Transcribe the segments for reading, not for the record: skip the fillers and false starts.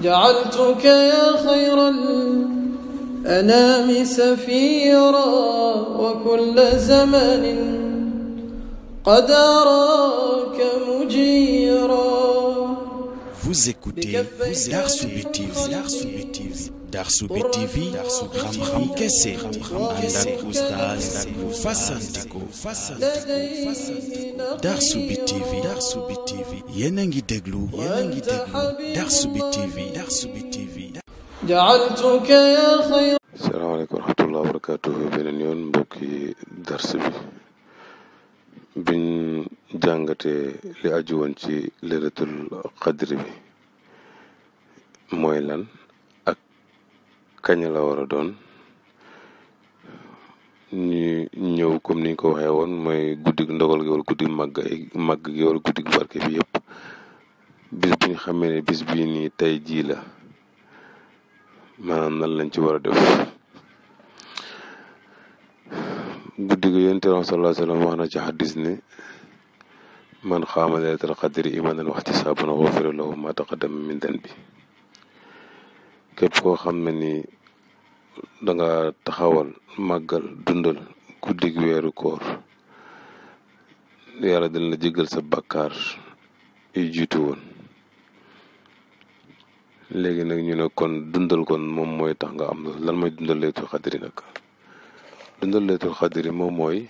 جعلتك يا خير الأنام سفيرا وكل زمان قد أراك مجيرا. Vous écoutez Darsoubé TV. Darsoubé TV, xam-xam kese ànd ak oustaz Fassantiko. Darsoubé TV yéen a ngi déglu Darsoubé TV. جعلتك يا خير. salaamaaleykum wa rahmatulah wa barakaatuhu. beneen yoon mbokki dars bi biñ jàngatee li aju woon ci leylatul qadri bi mooy lan ak kañ la war a doon, ñu ñëw comme niñ ko waxee woon mooy guddig ndogal gi wala guddig màgg gi wala guddig barke bi yëpp. bis bi ñu xamee ne bis bii nii tey jii la, maanaam nan lañ ci war a def. guddi gi yonent bi sallallahu alayhi wa sallam wax na ci xaddis ne man xaama laylatal qadri imaanan wa ihtisaaban gufira lahu ma taqaddama min danbi. képp koo xam ne ni danga taxawal màggal dundal guddi gi weeru koor, yàlla dina la jéggal sa bàkkaar yu jiitu woon. léegi nag ñu ne kon dundal kon moom mooy tax nga am lan mooy dundal laylatul qadri nag. dundal laylatul qadri moom mooy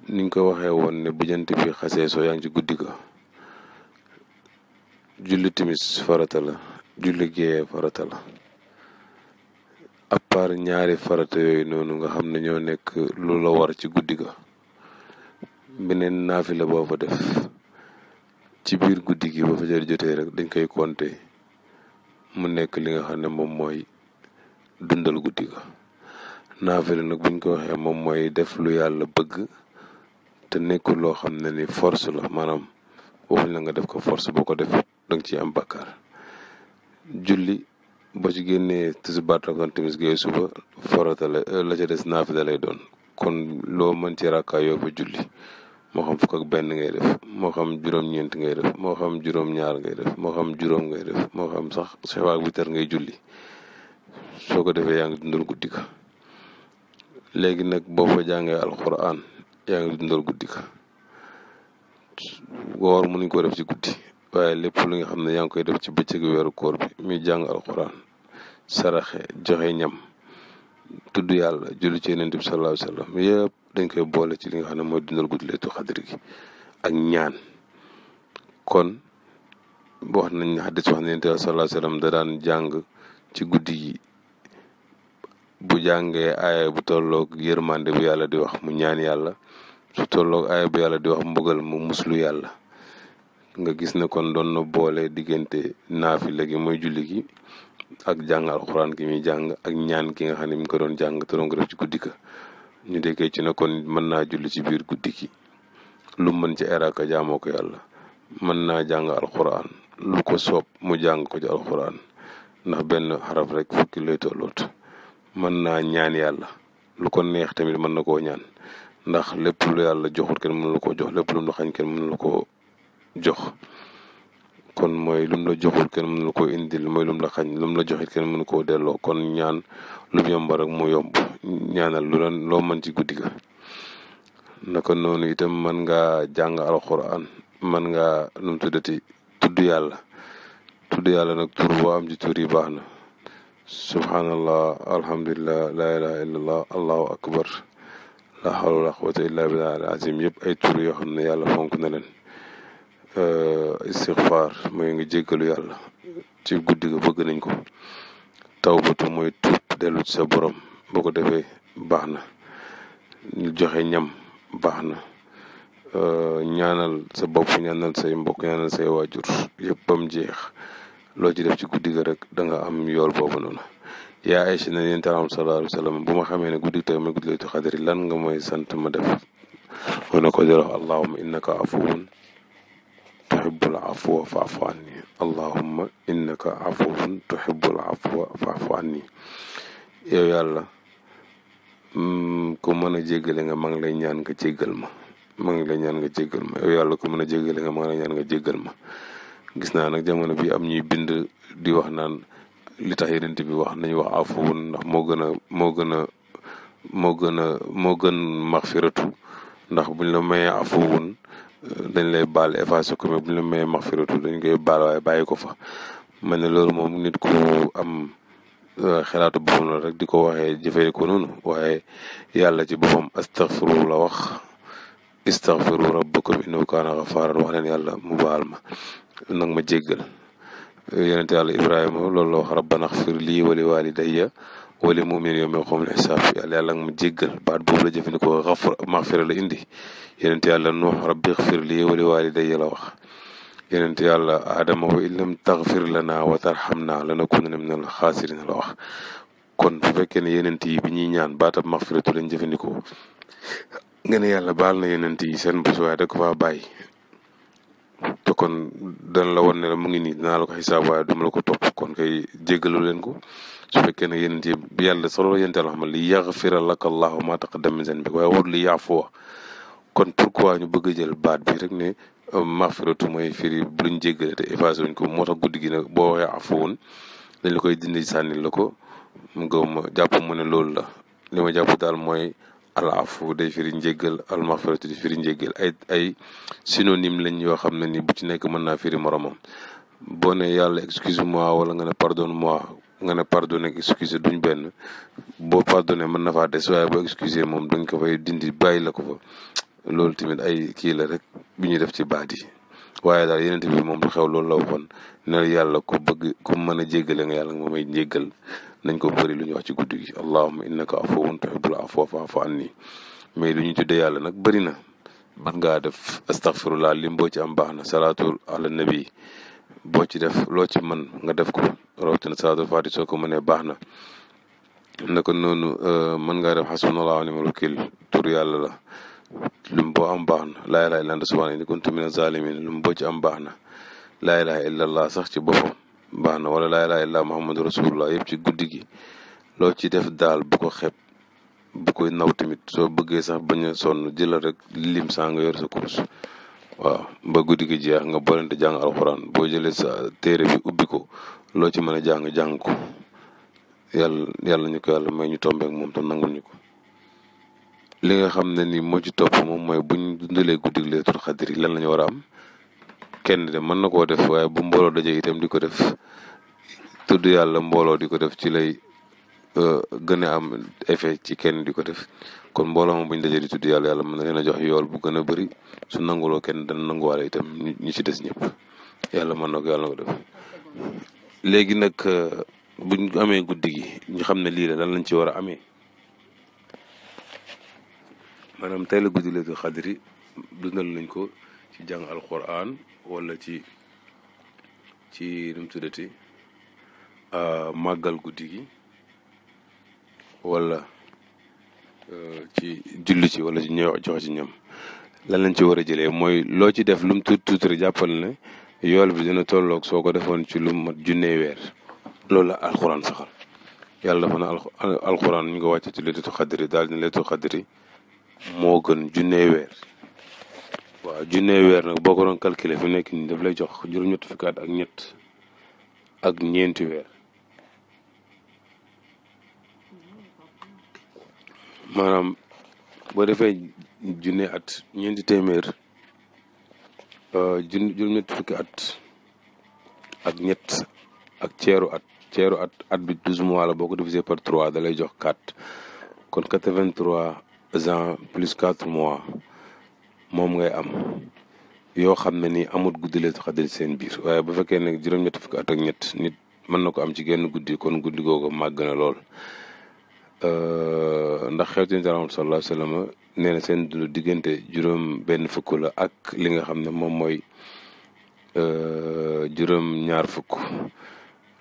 niñ ko waxee woon ne bu jant bi xasee soo yaa ngi ci guddi ga, julli timis farata la, julli géeye farata la. à part ñaari farata yooyu noonu nga xam ne ñoo nekk lu la war ci guddi ga, beneen naafila boo fa def ci biir guddi gi ba fajar jotee rek dañ koy compter mu nekk li nga xam ne moom mooy dundal guddi ga. naafila nag buñ ko waxee moom mooy def lu yàlla bëgg te nekkul loo xam ne ni force la, maanaam waxuñ la nga def ko force, boo ko def danga ciy am bàkkaar. julli boo ci génnee tisbaar takkusaan timis gee suba farata la ca des naafila lay doon. kon loo mën ci rakkaa yoo fa julli, moo xam fukk ak benn ngay def, moo xam juróom-ñeent ngay def, moo xam juróom-ñaar ngay def, moo xam juróom ngay def, moo xam sax safaak witar ngay julli, soo ko defee yaa ngi dundal guddi ga. léegi nag boo fa jàngee alquran yaa ngi dundal guddi ga. woor mënuñ ko def ci guddi, waaye lépp lu nga xam ne yaa ngi koy def ci bëccëgu weeru koor bi muy jàng alquran, saraxe, joxe ñam, tudd yàlla, julli ci yonent bi sallallahu alayhi wa sallam, yëpp dañ koy boole ci li nga xam ne mooy dundal guddi laylatul qadri gi ak ñaan. kon wax nañ ne xadis wax ne yonent bi sallallahu alayhi wa sallam da daan jàng ci guddi gi, bu jàngee aaya bu tolloog yërmande bu yàlla di wax mu ñaan yàlla, su tolloog aaya bu yàlla di wax mbugal mu muslu yàlla. nga gis ne kon doon na boole diggante naafila gi mooy julli gi ak jàng alxuraan gi muy jàng ak ñaan ki nga xam ne mi ngi ko doon jàng te doon ko def ci guddi ga. ñu déggee ci ne kon mën naa julli ci biir guddi gi lu mën ci eraka jaamoo ko yàlla, mën naa jàng alxuraan lu ko soob mu jàng ko ci alxuraan ndax benn xaraf rek fukki lay tolloot. mën naa ñaan yàlla lu ko neex tamit mën na koo ñaan, ndax lépp lu yàlla joxul kenn mënu la koo jox, lépp lu mu la xañ kenn mënu la koo jox. kon mooy lu mu la joxul kenn mënu la koo indil, mooy lu mu la xañ, lu mu la joxit kenn mënu koo delloo. kon ñaan lu mu yomb rek mu yomb, ñaanal lu leen loo mën ci guddi ga. naka noonu itam mën ngaa jàng alxuraan, mën ngaa nu mu tuddati tudd yàlla nag tur boo am ci tur yi baax na. subhanallah, alhamdulillah, la ilaha illallah, allahu akbar, la hawla wala quwwata illa billah al azim, yëpp ay tur yoo xam ne yàlla fonk na leen. istighfar mooy nga jéggalu yàlla ci guddi ga, bëgg nañ ko. tawbatu mooy tuub dellu ci sa borom, boo ko defee baax na. ñu joxe ñam baax na. ñaanal sa bopp, ñaanal say mbokk, ñaanal say waajur, yëpp bam jeex. loo ci def ci guddi ga rek da nga am yool boobu noonu. yaa Aysa ne yonent bi sallallahu alayhi wa sallam, bu ma xamee ne guddi tey mooy guddi laylatul qadri lan nga mooy sant ma def. mu ne ko di wax allahumma innaka afuwun tuhibbul afwa fa'fu anni, allahumma innaka afuwun tuhibbul afwa fa'fu anni. yow yàlla ku mën a jéggale nga, maa ngi lay ñaan nga jéggal ma. maa ngi lay ñaan nga jéggal ma. yow yàlla ku mën a jéggale nga, maa ngi lay ñaan nga jéggal ma. gis naa nag jamono bi am ñuy bind di wax naan li tax yenent bi wax nañu wax afuwun ndax moo gën maxfiratu ndax buñ la mayee afuwun dañ lay baal effacé ko mais buñ la mayee maxfiratu dañ koy baal waaye bàyyi ko fa ma ne loolu moom nit ku am xelaatu boppam la rek di ko waxee jëfee ko noonu waaye yàlla ci boppam astaghfiru la wax istaghfiru rabbakum innahu kaana ghafaaran wax leen yàlla mu baal ma nag ma jéggal yonent yàlla Ibrahima loolu la wax rabbana xfir lii wa li walidayya wa lil mu'minina yawma yaqumul hisaab yàlla nga ma jéggal baat boobu la jëfandikoo xafur maxfira la indi yonent yàlla Nuux rabbi xfir lii wa li walidayya la wax yonent yàlla Adama wa in lam taxfir lana wa tarxamna lanakunanna minal xaasiriin la wax kon bu fekkee ne yonent yi bi ñuy ñaan baatab maxfiratu lañ jëfandikoo nga ne yàlla baal na yonent yi seen bés waaye da ko faa bàyyi te kon dana la wan ne la mu ngi nii dinaa la ko xisaab waaye duma la ko topp kon kay jéggalu leen ko su fekkee ne yonent yi yàlla solo yonent yàlla xam li yaxfira laka allahu ma taqaddama min zanbik waaye war li yaafuwa kon pourquoi ñu bëgg a jël baat bi rek ne maxfiratu mooy firi luñ jéggale te effacé wuñ ko moo tax guddi gi nag boo waxee afuwun dañ la koy dindi sànni la ko mu gaw ma jàpp mu ne loolu la li ma jàpp daal mooy al afu day firi njéggal al maxfiratu di firi njéggal ay synonyme lañ yoo xam ne ni bu ci nekk mën naa firi moromam boo ne yàlla excuse moi wala nga ne pardonne moi nga ne pardonné ak excuse duñ benn boo pardonné mën na faa des waaye boo excuse moom dañ ko fay dindi bàyyi la ko fa loolu tamit ay kii la rek bi ñuy def ci baat yi waaye daal yeneen bi moom lu xew loolu la waxoon ne yàlla ku bëgg ku mën a jéggale nga yàlla nga may njéggal nañ ko bëri lu ñu wax ci guddi gi allahumma innaka afuwwun tuhibbul afwa fa'fu anni mais lu ñu tuddee yàlla nag bëri na man ngaa def astaghfirullah lim boo ci am baax na salaatu ala nabi boo ci def loo ci mën nga def ko rawatina salaatul faati soo ko mënee baax na naka noonu mën ngaa def hasbunallahu wa ni'mal wakiil tur yàlla la lum boo am baax na laa ilaaha illa anta subhaanaka inni kuntu mina zaalimiin lum boo ci am baax na laa ilaaha illallah sax ci boppam baax na wala laa ilaaha illa muhammadu rasulullah yëpp ci guddi gi loo ci def daal bu ko xeeb bu koy naw tamit soo bëggee sax bañ a sonn jëlal rek lim saa nga yor sa kurus waaw ba guddi gi jeex nga boolente jàng alxuraan boo jëlee sa téere bi ubbi ko loo ci mën a jàng ko yàlla ñu ko yàlla may ñu tombeek moom te nangul ñu ko li nga xam ne ni moo ci topp moom mooy buñ dundalee guddi gi Laylatul Qadr lan la ñu war a am kenn de mën na koo def waaye bu mbooloo dajee itam di ko def tudd yàlla mbooloo di ko def ci lay gën a am effet ci kenn di ko def kon mbooloo moom buñ dajee di tudd yàlla mën na leen a jox yool bu gën a bëri su nanguloo kenn dana nanguwaale itam ñi ci des ñëpp yàlla mën na ko yàlla na ko def léegi nag buñ amee guddi gi ñu xam ne lii la lan lañ ci war a amee maanaam tey la guddi Laylatul Qadr dundal nañ ko ci jàng alquran wala ci nu mu tuddati màggal guddi gi wala ci julli ci wala ci ñëw joxe ci ñam lan lañ ci war a jëlee mooy loo ci def lu mu tuuti rek jàppal ne yool bi dina tolloog soo ko defoon ci lu mat junnee weer loolu la alquran saxal yàlla dafa na alquran ñu ko wàcce ci Laylatul Qadr daal di Laylatul Qadr moo gën junnee weer waaw junnee weer nag boo ko doon calculer fi nekk nii daf lay jox juróom-ñetti fukki at ak ñeenti weer maanaam boo defee junne at ñeenti téeméer juróom-ñetti fukki at ak ñett ak ceeru at bi 12 mois la boo ko divisé par 3 da lay jox 4 kon 83 ans plus 4 mois moom ngay am yoo xam ne ni amut guddi Laylatul Qadr seen biir waaye bu fekkee ne juróom-ñetti fukki at ak ñett nit mën na ko am ci genn guddi kon guddi googu màgg na lool ndax xeetu Yonent sallallahu alayhi wa sallam nee na seen dund diggante juróom benn fukk la ak li nga xam ne moom mooy juróom ñaar fukk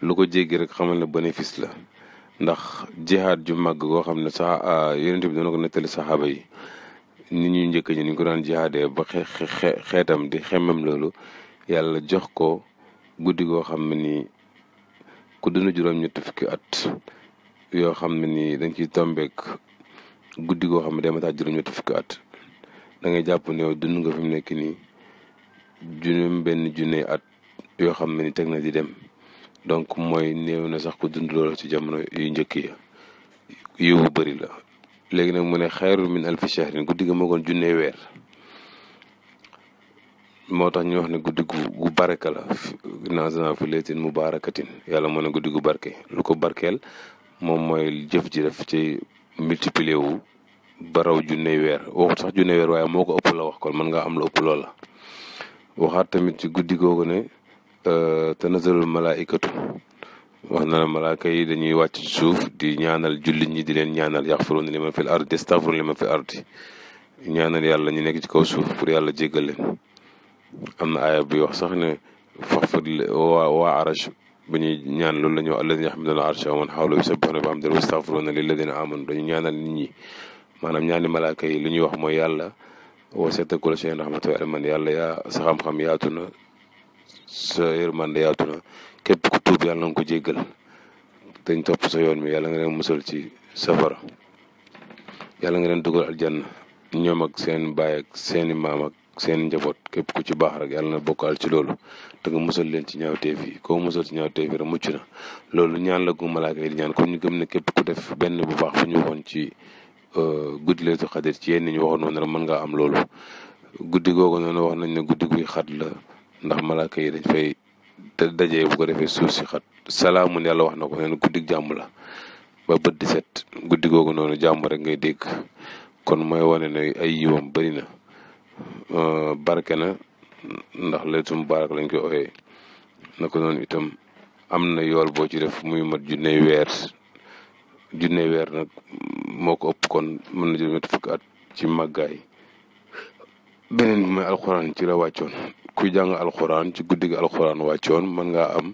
lu ko jéggi rek xamal ne bénéfice la ndax jihaad ju màgg goo xam ne sax Yonent bi doona ko nettali saxaaba yi nit ñu njëkk ñi ñu ko daan jihaadee ba xeetam di xemmem loolu yàlla jox ko guddi goo xam ne nii ku dund juróom-ñetti fukki at yoo xam ne nii dañ ciy tombeek guddi goo xam ne day mataat juróom-ñetti fukki at da ngay jàpp ne yow dund nga fi mu nekk nii juróom benn junne at yoo xam ne ni teg na di dem donc mooy néew na sax ku dund loolu ci jamono yu njëkk yi yiw bu bëri la. léegi nag mu ne xayrun min alfi shahrin guddi ga moo gën junne weer moo tax ñu wax ne guddi gu barke la inna anzalnaahu fi laylatin mubaarakatin yàlla moo ne guddi gu barke lu ko barkeel moom mooy jëf ji def ci multiplier wu baraw junne weer waxut sax junne weer waaye moo ko ëpp la wax kon mën nga am lu ëpp loola. waxaat tamit ci guddi googu ne tanazalul malaaikatu wax na la malaaka yi dañuy wàcc ci suuf di ñaanal jullit ñi di leen ñaanal yaxfiruuna liman fil ardi yastaghfiruuna liman fil ardi ñaanal yàlla ñu nekk ci kaw suuf pour yàlla jéggal leen. am na aaya bi wax sax ne faxfir waa arash ba ñuy ñaan loolu la ñu wax alladina yaxmiluuna arsha wa man xawlahu yusabbihuuna bihamdihi wa yastaghfiruuna lilladina amanu dañu ñaanal nit ñi maanaam ñaani malaaka yi li ñuy wax mooy yàlla wasi'ta kulla shay'in rahmatan wa ilman yàlla yaa sa xam-xam yaatu na sa yërmande yaatu na képp ku tuub yàlla nga ko jéggal dañ topp sa yoon mi yàlla nga leen musal ci safara yàlla nga leen dugal aljanna ñoom ak seen baay ak seeni maam ak seen njaboot képp ku ci baax rek yàlla na bokkaal ci loolu te nga musal leen ci ñaawteef yi koo musal ci ñaawteef yi rek mucc na loolu ñaan la gu malaaka yi di ñaan kon ñu gëm ne képp ku def benn bu baax fu ñu waxoon ci guddi Laylatul Qadr ci yenn ñu waxoon noonu rek mën ngaa am loolu. guddi googu noonu wax nañ ne guddi guy xat la ndax malaaka yi dañ fay dajee bu ko defee suuf si xat salaamun yàlla wax na ko nee na guddi jàmm la ba bët di set guddi googu noonu jàmm rek ngay dégg kon mooy wane ne ay yiwam bëri na barke na ndax laylatul mubaarak lañ koy ooyee na ko noonu itam am na yool boo ci def muy mat junney weer nag moo ko ëpp kon mën na juróom-ñetti fukki at ci màggaay. beneen bi mooy alxuraan ci la wàccoon kuy jàng alxuraan ci guddi gi alxuraan wàccoon mën ngaa am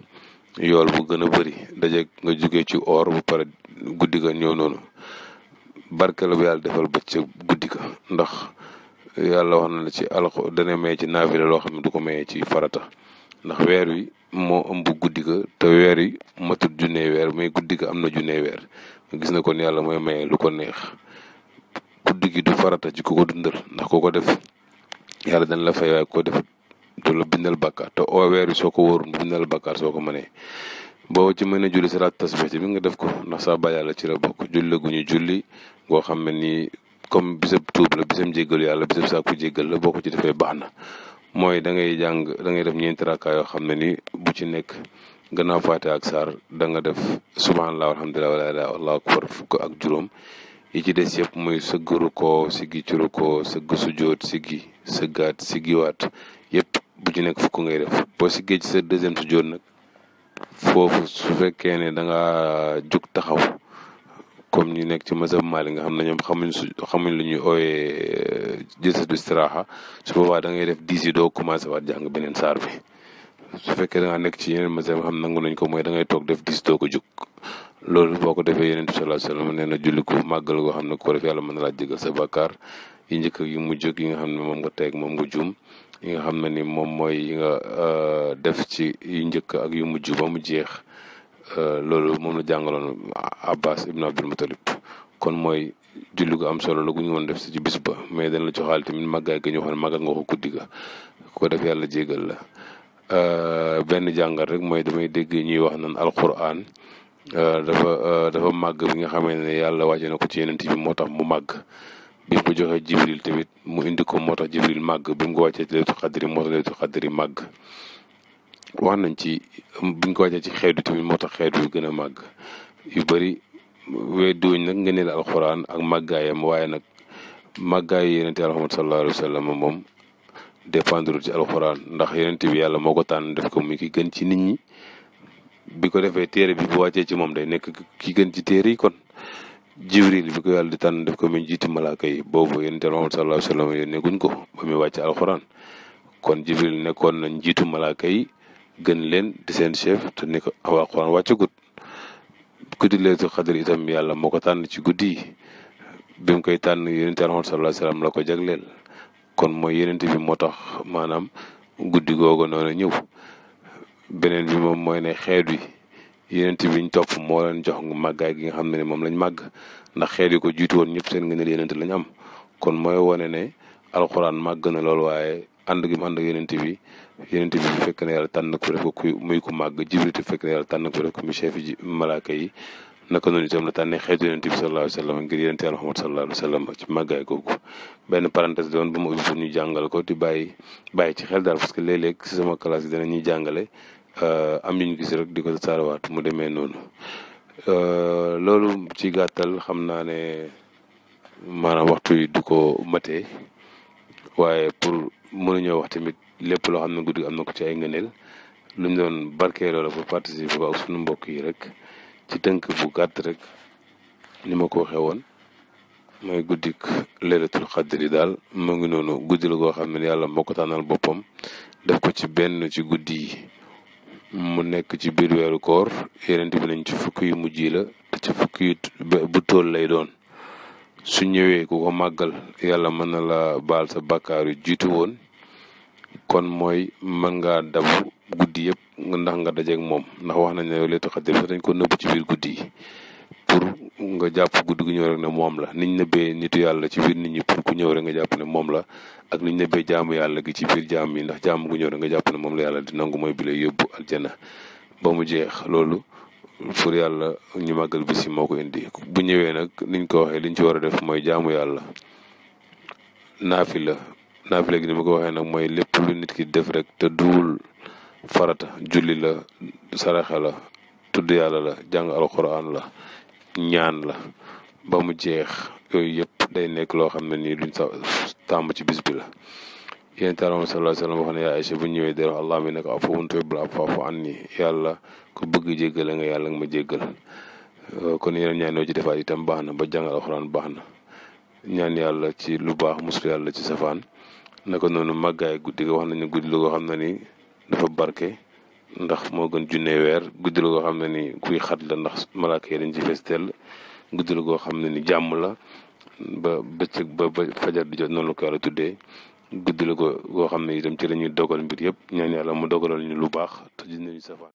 yool bu gën a bëri daje nga jógee ci or bu pare guddi ga ñëw noonu barke la bu yàlla defal ba ca guddi ga ndax yàlla wax na la ci dana maye ci naafila loo xam ne du ko maye ci farata ndax weer wi moo ëmb guddi ga te weer yi matut junney weer mais guddi ga am na junney weer nga gis na kon yàlla mooy maye lu ko neex guddi gi du farata ci ku ko dundal ndax ku ko def yàlla dañ la fay waaye ko def du la bindal bàkkaar te weer wi soo ko wóorul bindal bàkkaar soo ko mënee boo ci mën a julli salaat tasbih bi nga def ko ndax saa ba yàlla ci la bokk julli gu ñu julli ngoo xam ne nii comme bisab tuub la bisam jéggalu yàlla bisab sàkku jéggal la boo ko ci defee baax na mooy da ngay def ñeenti rakkaa yoo xam ne ni bu ci nekk gannaaw faatiha ak saar da nga def subhanallah alhamdulilah wala ilaha allahu akbar fukk ak juróom yi ci des yëpp muy sëgg rukkoo siggi ci rukkoo sëgg sujjóot siggi sëggaat siggiwaat yëpp bu ci nekk fukk ngay def boo siggee ci sa deuxième sujjóot nag foofu su fekkee ne da nga jug taxaw comme ñu nekk ci mazhab Maalik nga xam ne ñoom xamuñ lu ñuy ooyee jilsatu istiraaxa su boobaa da ngay def 10 yi doo commencé waat jàng beneen saar bi su fekkee da nga nekk ci yeneen mazhab xam nangu nañ ko mooy da ngay toog def 10 doo ko jug loolu boo ko defee Yonent bi sallallahu alayhi wasallam nee na julli ko màggal goo xam ne ko def yàlla mën na laa jégal sa bàkkaar yi njëkk ak yu mujj yi nga xam ne moom nga teeg moom nga juum yi nga xam ne ni moom mooy yi nga def ci yu njëkk ak yu mujj ba mu jeex loolu moom la jàngaloon Abbas ibn Abdul Muttalib kon mooy julli gu am solo la gu ñu mën def si ci bis ba mais dañ la joxaal tamit màggaay ga ñu wax ne màggal nga ko guddi ga ko def yàlla jégal la benn jàngat rek mooy damay dégg ñuy wax naan alquran dafa màgg bi nga xamee ne yàlla wàcce na ko ci yeneen bi moo tax mu màgg bi mu joxee jibril tamit mu indi ko moo tax jibril màgg bi mu ko wàccee ci laylatul qadri moo tax laylatul qadri màgg wax nañ ci buñ ko wàccee ci xeetu tamit moo tax xeetu yu gën a màgg yu bëri weddiwuñ nag nga ne la alxuraan ak màggaayam waaye nag màggaayu yonent Yàlla Muhammad sallallahu alayhi wa sallam moom dépendre ci alxuraan ndax yonent bi yàlla moo ko tànn def ko muy ki gën ci nit ñi bi ko defee téere bi bu wàccee ci moom day nekk ki gën ci téere yi kon jibril bi ko yàlla di tànn def ko muy jiiti malaaka yi boobu yonent Yàlla Muhammad sallallahu alayhi wa sallam yónnee guñ ko ba muy wàcce alxuraan kon jibril nekkoon na njiitu malaaka yi gën leen di seen chef te ni ko alxuraan wàccagut guddi Laylatul Qadr itam yàlla moo ko tànn ci guddi yi bi mu koy tànn yonent Yàlla sallallahu alayhi wasallam la ko jagleel kon mooy yonent bi moo tax maanaam guddi googu noonu ñëw beneen bi moom mooy ne xeet wi yonent bi ñu topp moo leen jox màggaay gi nga xam ne moom lañ màgg ndax xeet yi ko jiitu woon ñëpp seen ngëneel yonent lañ am kon mooy wane ne alxuraan màgg na lool waaye ànd gi mu ànd ak yonent bi yonent bi fekk na yàlla tànn ko def ko muy ku màgg Jibril fekk na yàlla tànn ko def ko muy chef ji malaaka yi naka noonu itam la tànnee xeetu yonent bi sallallahu alayhi wa sallam ngir yonent yàlla Muhammad sallallahu alayhi wa sallam ci màggaay googu benn parenthèse doon bu ma ubbi pour ñu jàngal ko di bàyyi ci xel daal parce que léeg-léeg si sama classe yi dana ñuy jàngale am ñu gis rek di ko saarawaat mu demee noonu loolu ci gàttal xam naa ne maanaam waxtu yi du ko matee waaye pour mënuñoo wax tamit lépp loo xam ne guddi am na ko ci ay ngëneel luñ doon barkeeloo la pour participer ko ak suñu mbokk yi rek ci tënk bu gàtt rek ni ma ko waxee woon mooy guddik laylatul xadri daal mu ngi noonu guddi la goo xam ne yàlla moo ko tànnal boppam def ko ci benn ci guddi yi mu nekk ci biir weeru koor yeneen bi nañ ci fukki yu mujj yi la te ci fukki yu bu tool lay doon su ñëwee ku ko màggal yàlla mën na la baal sa bàkkaar yu jiitu woon kon mooy mën ngaa dabu guddi yëpp ndax nga dajeeg moom ndax wax nañ ne laylatul xadri sax dañ ko nëbb ci biir guddi yi pour nga jàpp guddi gu ñëw rek ne moom la niñ nëbbee nitu yàlla ci biir nit ñi pour ku ñëw rek nga jàpp ne moom la ak niñ nëbbee jaamu yàlla gi ci biir jaam yi ndax jaamu gu ñëw rek nga jàpp ne moom la yàlla di nangu mooy bi lay yóbbu aljana ba mu jeex loolu pour yàlla ñu màggal bis yi moo ko indi bu ñëwee nag niñ ko waxee liñ ci war a def mooy jaamu yàlla naafila gi ni ma ko waxee nag mooy lépp lu nit ki def rek te duwul farata julli la saraxe la tudd yàlla la jàng alquran la ñaan la ba mu jeex yooyu yëpp day nekk loo xam ne nii luñ sa tàmm ci bis bi la yéen taala sallallahu alayhi wa sallam wax ne yaa Aïcha bu ñëwee day wax allah mi naka afuwun tuhibbul afwa fa'fu anni yàlla ku bëgg jéggale nga yàlla nga ma jéggal kon yeneen ñaan yoo ci defaat itam baax na ba jàngal alxuraan baax na ñaan yàlla ci lu baax musul yàlla ci safaan naka noonu màggaay guddi ga wax nañu guddi la goo xam ne ni dafa barke ndax moo gën junne weer guddi la goo xam ne ni kuy xat la ndax malaaka yi dañ ci fees tell guddi la goo xam ne ni jàmm la ba bëccëg ba fajar di jot noonu la ko yàlla tuddee guddi la goo xam ne itam ci la ñuy dogal mbir yëpp ñaan yàlla mu dogalal ñu lu baax te gis nañu safaan